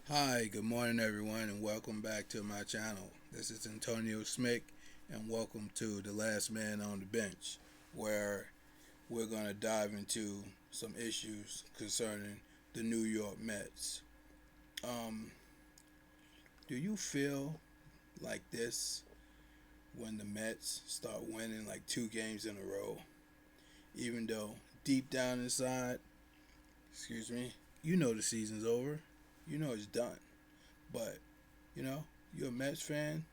Hi, good morning, everyone, and welcome back to my channel. This is Antonio Smick, and welcome to The Last Man on the Bench, where we're going to dive into some issues concerning the New York Mets. Um, do you feel like this when the Mets start winning like two games in a row, even though deep down inside, excuse me, you know the season's over, you know it's done, but you know, you're a Mets fan,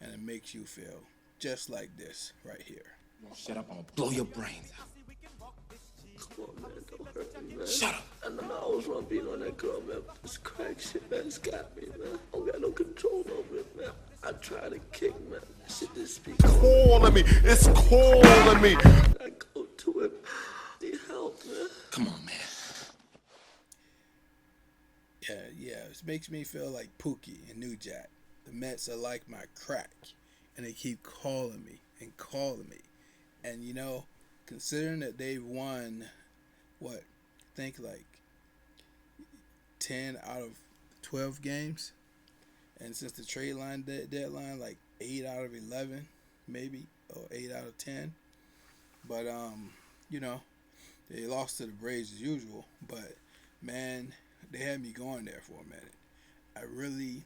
and it makes you feel just like this right here. Shut up, I'm gonna blow your brains out. Come on, man, don't hurt me, man. Shut up. I know I always want to beat on that girl, man. But this crack shit, man, it's got me, man. I don't got no control over it, man. I try to kick, man. That shit just speak Calling me. It's calling me. I go to it. Need help, man. Come on, man. Yeah, it makes me feel like Pookie and New Jack. The Mets are like my crack, and they keep calling me and calling me. And considering that they've won, what, I think like 10 out of 12 games, and since the trade line deadline, like 8 out of 11, maybe, or 8 out of 10. But you know, they lost to the Braves as usual. But man, they had me going there for a minute. I really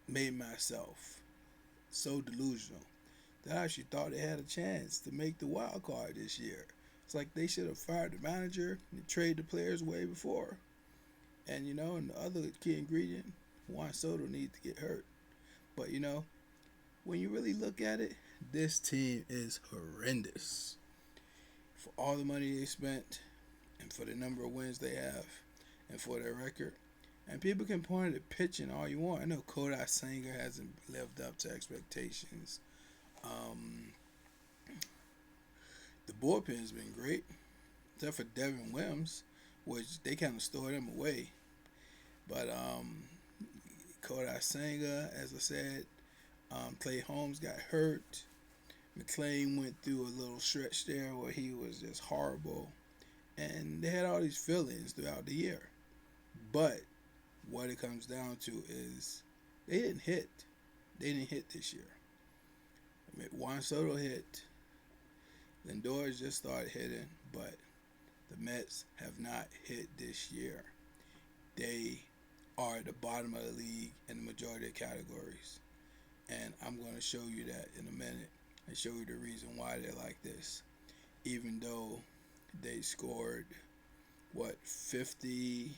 made myself so delusional that I actually thought they had a chance to make the wild card this year. It's like they should have fired the manager and traded the players way before. And the other key ingredient, Juan Soto needs to get hurt. But when you really look at it, this team is horrendous. For all the money they spent, and for the number of wins they have, and for their record. And people can point at pitching all you want. I know Kodai Senga hasn't lived up to expectations. Um, the bullpen's been great, except for Devin Williams, which they kind of stored him away. But Kodai Senga, as I said, Clay Holmes got hurt. McLean went through a little stretch there where he was just horrible. And they had all these feelings throughout the year. But what it comes down to is they didn't hit. They didn't hit this year. I mean, Juan Soto hit. Lindor just started hitting, but the Mets have not hit this year. They are at the bottom of the league in the majority of categories. And I'm going to show you that in a minute and show you the reason why they're like this. Even though they scored, 50.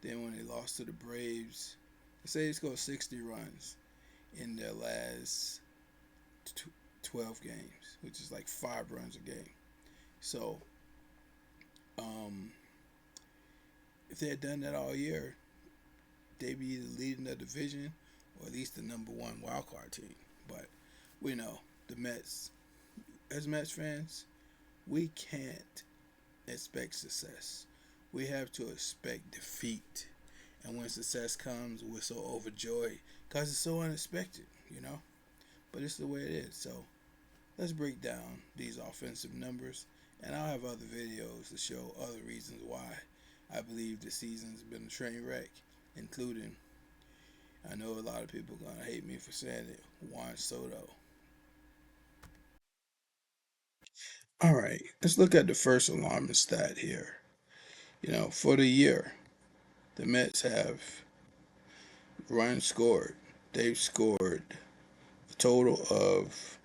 Then when they lost to the Braves, they say they scored 60 runs in their last 12 games, which is like 5 runs a game. So, if they had done that all year, they'd be either leading the division or at least the number one wild card team. But we know the Mets, as Mets fans, we can't expect success. We have to expect defeat. And when success comes, we're so overjoyed because it's so unexpected. But it's the way it is. So let's break down these offensive numbers. And I'll have other videos to show other reasons why I believe the season's been a train wreck, including, I know a lot of people are going to hate me for saying it, Juan Soto. All right, let's look at the first alarming stat here. For the year, the Mets have runs scored. They've scored a total of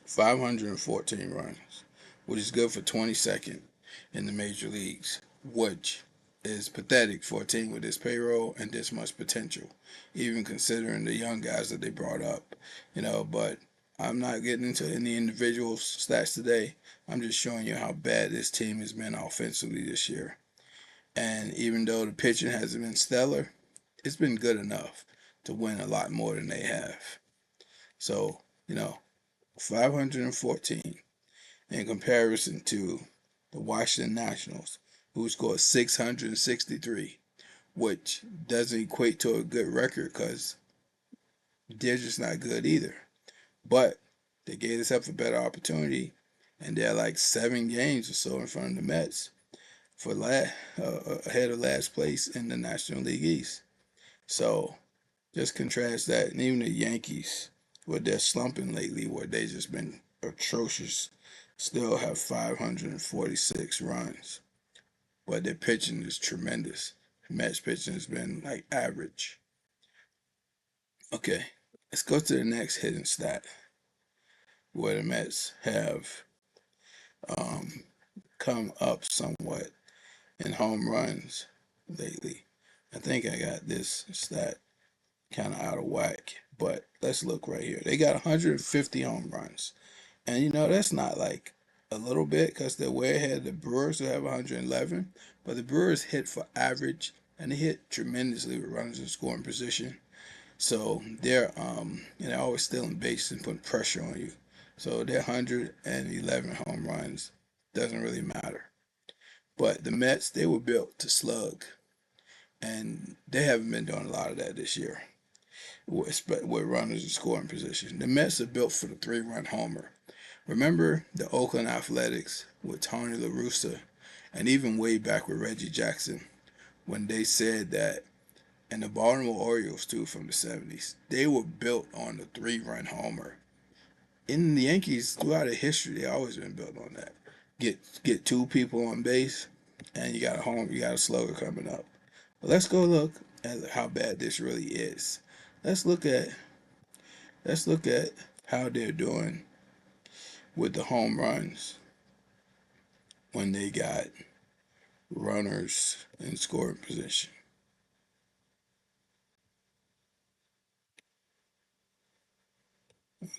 514 runs, which is good for 22nd in the major leagues, which is pathetic for a team with this payroll and this much potential, even considering the young guys that they brought up. But I'm not getting into any individual stats today. I'm just showing you how bad this team has been offensively this year. And even though the pitching hasn't been stellar, it's been good enough to win a lot more than they have. So, 514 in comparison to the Washington Nationals, who scored 663, which doesn't equate to a good record because they're just not good either. But they gave themselves a better opportunity, and they're like 7 games or so in front of the Mets for ahead of last place in the National League East. So just contrast that, and even the Yankees, where they're slumping lately, where they just been atrocious, still have 546 runs, but their pitching is tremendous. Mets pitching has been like average. Okay, let's go to the next hidden stat, where the Mets have um, come up somewhat in home runs lately. I think I got this stat kind of out of whack, but let's look right here. They got 150 home runs, and that's not like a little bit, because they're way ahead of the Brewers, who have 111. But the Brewers hit for average, and they hit tremendously with runners in scoring position. So they're always stealing bases and putting pressure on you. So their 111 home runs doesn't really matter. But the Mets, they were built to slug, and they haven't been doing a lot of that this year with runners in scoring position. The Mets are built for the 3-run homer. Remember the Oakland Athletics with Tony La Russa, and even way back with Reggie Jackson, when they said that, and the Baltimore Orioles too from the 70s, they were built on the 3-run homer. In the Yankees, throughout their history, they always been built on that. Get 2 people on base, and you got a slugger coming up. But let's go look at how bad this really is. Let's look at how they're doing with the home runs when they got runners in scoring position.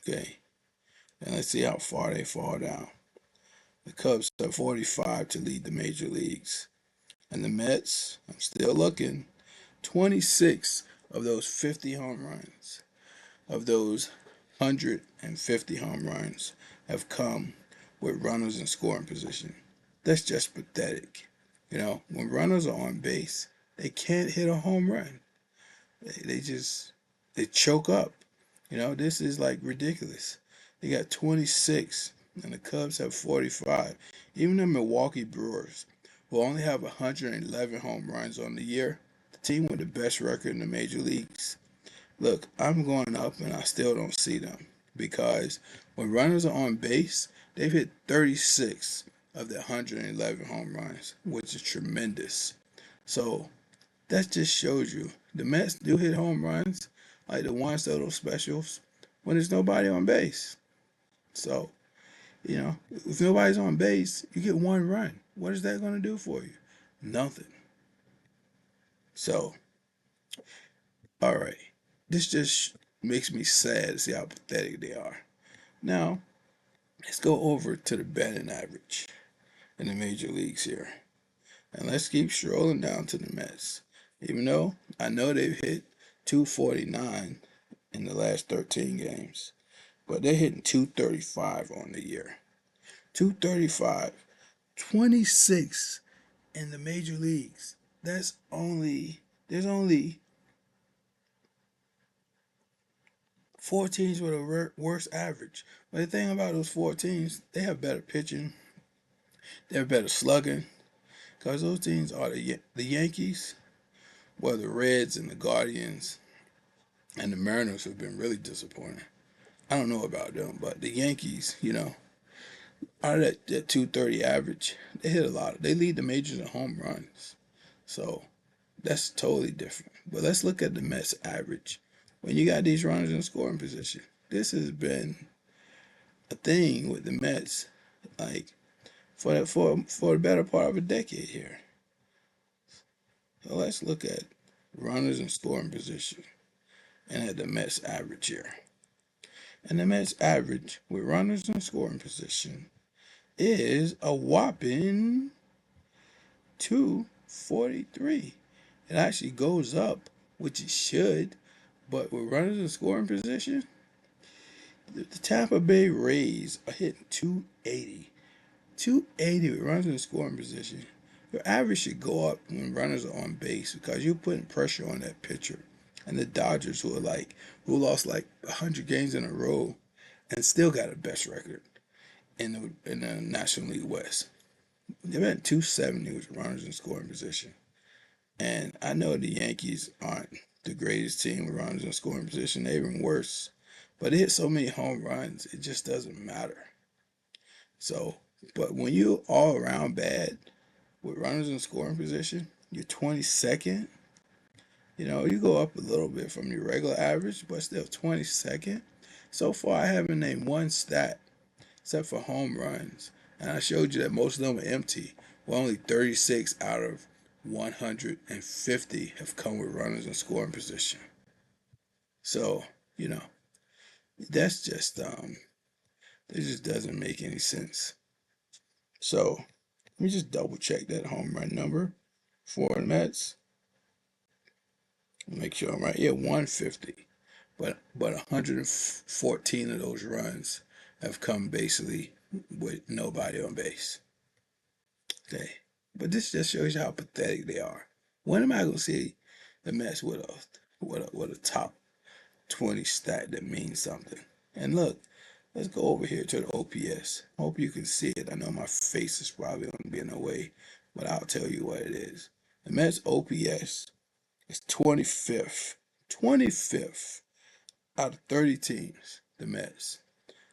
Okay, and let's see how far they fall down. The Cubs have 45 to lead the major leagues, and the Mets, I'm still looking, 26 of those 50 home runs, of those 150 home runs, have come with runners in scoring position. That's just pathetic. When runners are on base, they can't hit a home run. They choke up. This is like ridiculous. They got 26, and the Cubs have 45. Even the Milwaukee Brewers, who only have 111 home runs on the year, the team with the best record in the major leagues. Look, I'm going up, and I still don't see them, because when runners are on base, they've hit 36 of the 111 home runs, which is tremendous. So that just shows you the Mets do hit home runs, like the Juan Soto specials, when there's nobody on base. So, if nobody's on base, you get 1 run. What is that going to do for you? Nothing. So, all right. This just makes me sad to see how pathetic they are. Now, let's go over to the batting average in the major leagues here. And let's keep strolling down to the Mets. Even though I know they've hit 249 in the last 13 games, but they're hitting 235 on the year. 235, 26 in the major leagues. There's only 4 teams with a worse average. But the thing about those 4 teams, they have better pitching, they have better slugging, because those teams are the Yankees, well, the Reds and the Guardians and the Mariners have been really disappointing. I don't know about them, but the Yankees, out of that 230 average, they hit a lot. They lead the majors in home runs. So that's totally different. But let's look at the Mets average. When you got these runners in scoring position, this has been a thing with the Mets, like for the better part of a decade here. So let's look at runners in scoring position and at the Mets average here. And the Mets average with runners in scoring position is a whopping 243. It actually goes up, which it should, but with runners in scoring position, the Tampa Bay Rays are hitting 280. 280 with runners in scoring position. Your average should go up when runners are on base, because you're putting pressure on that pitcher. And the Dodgers, who lost like 100 games in a row and still got a best record in the National League West. They went 270 with runners in scoring position. And I know the Yankees aren't the greatest team with runners in scoring position. They're even worse. But they hit so many home runs, it just doesn't matter. So, but when you're all around bad with runners in scoring position, you're 22nd. You know, you go up a little bit from your regular average, but still 22nd. So far, I haven't named one stat except for home runs. And I showed you that most of them are empty. Well, only 36 out of 150 have come with runners in scoring position. So, you know, that's just it just doesn't make any sense. So let me just double check that home run number for the Mets. Make sure I'm right. Yeah, 150. But 114 of those runs have come basically with nobody on base. Okay. But this just shows you how pathetic they are. When am I gonna see the Mets with a top 20 stat that means something? And look, let's go over here to the OPS. Hope you can see it. I know my face is probably gonna be in the way, but I'll tell you what it is. The Mets OPS is 25th. 25th out of 30 teams, the Mets.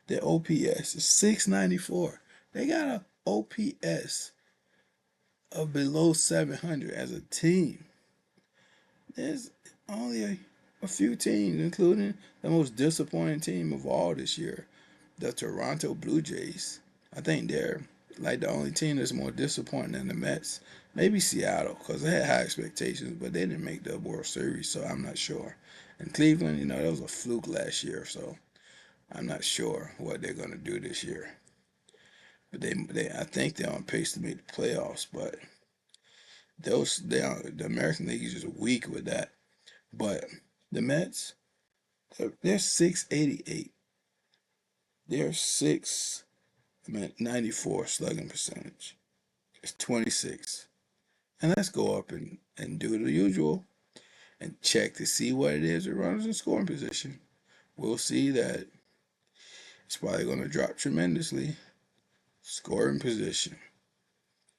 Their OPS is 694. They got a OPS of below 700 as a team. There's only a few teams, including the most disappointing team of all this year, the Toronto Blue Jays. I think they're like the only team that's more disappointing than the Mets. Maybe Seattle, because they had high expectations, but they didn't make the World Series, so I'm not sure. And Cleveland, you know, that was a fluke last year, so I'm not sure what they're going to do this year. But I think they're on pace to make the playoffs, but the American League is just weak with that. But the Mets, they're 688. They're 694 slugging percentage. It's 26. And let's go up and do the usual and check to see what it is with runners in scoring position. We'll see that it's probably going to drop tremendously. Scoring position.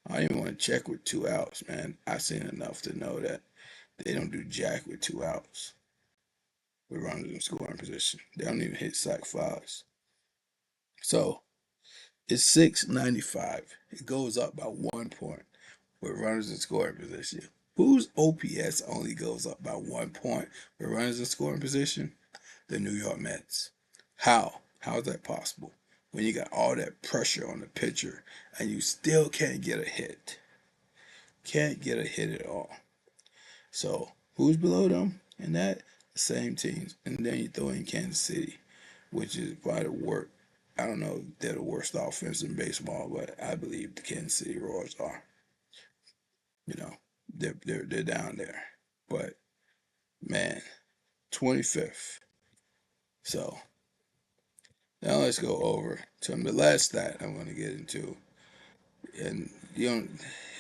I don't even want to check with 2 outs, man. I've seen enough to know that they don't do jack with 2 outs with runners in scoring position. They don't even hit sac flies. So it's 695. It goes up by 1 point with runners in scoring position. Whose OPS only goes up by 1 point with runners in scoring position? The New York Mets. How? How is that possible? When you got all that pressure on the pitcher and you still can't get a hit. Can't get a hit at all. So who's below them? And that the same teams. And then you throw in Kansas City, which is probably the worst. I don't know if they're the worst offense in baseball, but I believe the Kansas City Royals are. You know, they're down there. But man, 25th. So now let's go over to the last stat I'm going to get into, and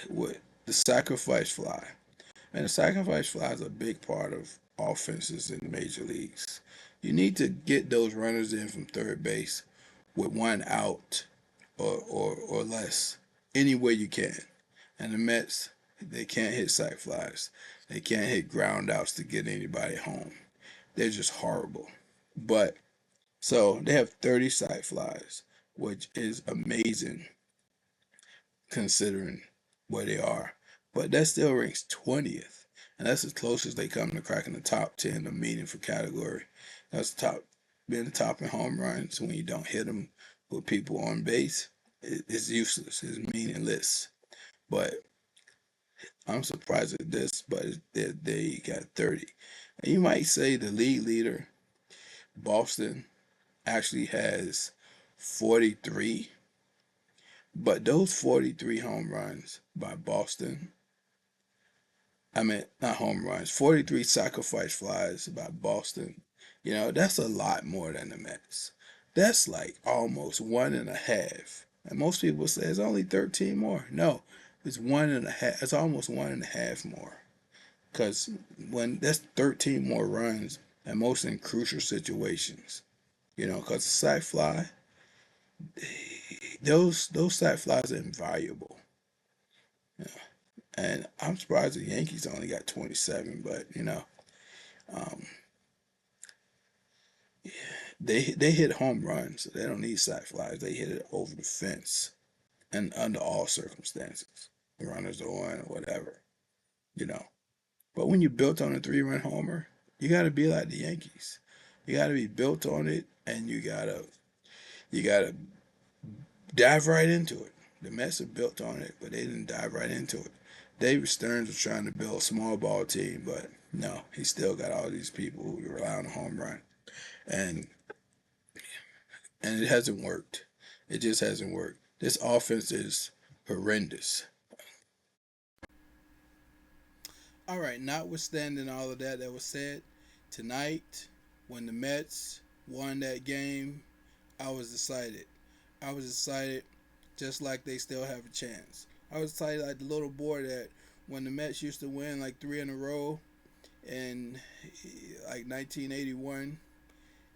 with the sacrifice fly. And the sacrifice fly is a big part of offenses in the major leagues. You need to get those runners in from third base with 1 out or less any way you can. And the Mets, they can't hit sac flies. They can't hit ground outs to get anybody home. They're just horrible. But so they have 30 sac flies, which is amazing considering where they are. But that still ranks 20th. And that's as close as they come to cracking the top 10 of meaningful category. That's being the top in home runs when you don't hit them with people on base. It's useless. It's meaningless. But I'm surprised at this, but they got 30. And you might say the league leader, Boston, actually has 43. But those 43 home runs by Boston, I mean, not home runs, 43 sacrifice flies by Boston, you know, that's a lot more than the Mets. That's like almost 1.5. And most people say it's only 13 more. No, it's 1.5. It's almost 1.5 more. Because when that's 13 more runs, and most in crucial situations, you know, because the sac fly, those sac flies are invaluable. And I'm surprised the Yankees only got 27, but um, they hit home runs, so they don't need sac flies. They hit it over the fence and under all circumstances, runners on or whatever, you know. But when you're built on a 3-run homer, you got to be like the Yankees. You got to be built on it, and you gotta dive right into it. The Mets are built on it, but they didn't dive right into it. David Stearns was trying to build a small ball team, but no, he still got all these people who rely on a home run, and it hasn't worked. It just hasn't worked. This offense is horrendous. All right, notwithstanding all of that was said, tonight when the Mets won that game, I was excited. I was excited just like they still have a chance. I was excited like the little boy that when the Mets used to win like 3 in a row in like 1981,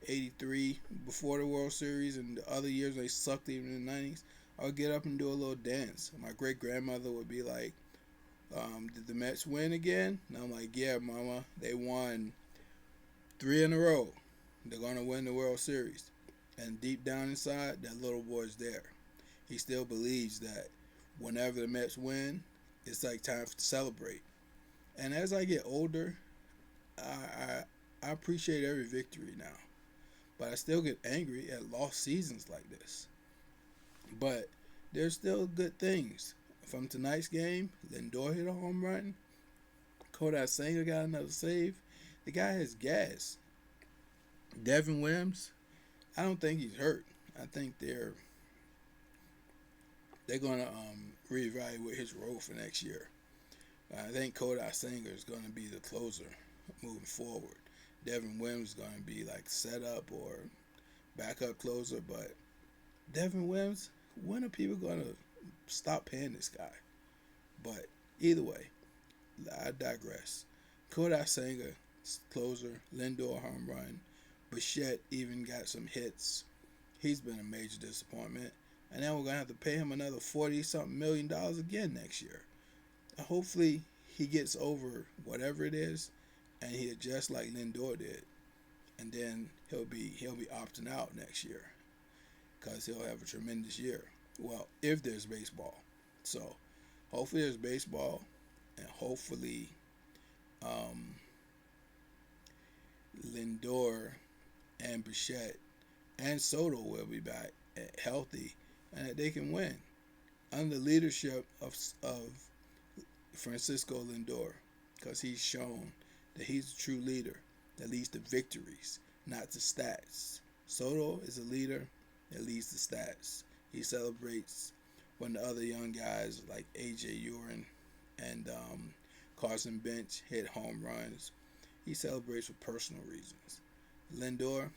83, before the World Series, and the other years they sucked even in the 90s, I would get up and do a little dance. My great grandmother would be like, did the Mets win again? And I'm like, yeah, mama, they won 3 in a row. They're going to win the World Series. And deep down inside, that little boy's there. He still believes that whenever the Mets win, it's like time to celebrate. And as I get older, I appreciate every victory now. But I still get angry at lost seasons like this. But there's still good things. From tonight's game, Lindor hit a home run. Kodai Senga got another save. The guy has gas. Devin Williams, I don't think he's hurt. I think they're going to reevaluate his role for next year. I think Kodai Senga is going to be the closer moving forward. Devin Williams is going to be like setup or backup closer. But Devin Williams, when are people going to stop paying this guy? But either way, I digress. Kodai Senga, closer. Lindor, home run. Bichette even got some hits. He's been a major disappointment. And then we're going to have to pay him another $40-something million again next year. Hopefully he gets over whatever it is and he adjusts like Lindor did. And then he'll be opting out next year because he'll have a tremendous year. Well, if there's baseball. So hopefully there's baseball, and hopefully Lindor and Bichette and Soto will be back healthy and that they can win under the leadership of Francisco Lindor, because he's shown that he's a true leader that leads to victories, not to stats. Soto is a leader that leads to stats. He celebrates when the other young guys like A.J. Urine and Carson Bench hit home runs. He celebrates for personal reasons. Lindor,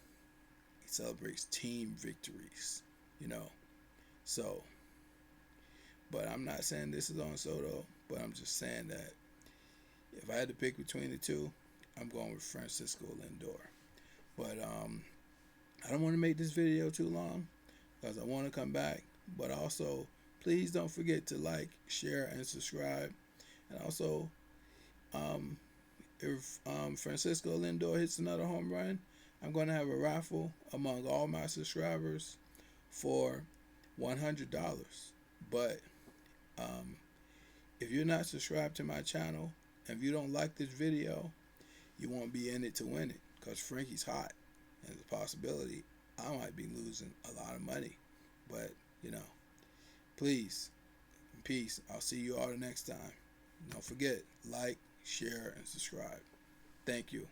he celebrates team victories, So, but I'm not saying this is on Soto, but I'm just saying that if I had to pick between the two, I'm going with Francisco Lindor. But I don't want to make this video too long because I want to come back. But also, please don't forget to like, share, and subscribe. And also, if Francisco Lindor hits another home run, I'm going to have a raffle among all my subscribers for $100. But if you're not subscribed to my channel, and if you don't like this video, you won't be in it to win it, because Frankie's hot. And there's a possibility I might be losing a lot of money. But, please, peace. I'll see you all the next time. Don't forget, like, share, and subscribe. Thank you.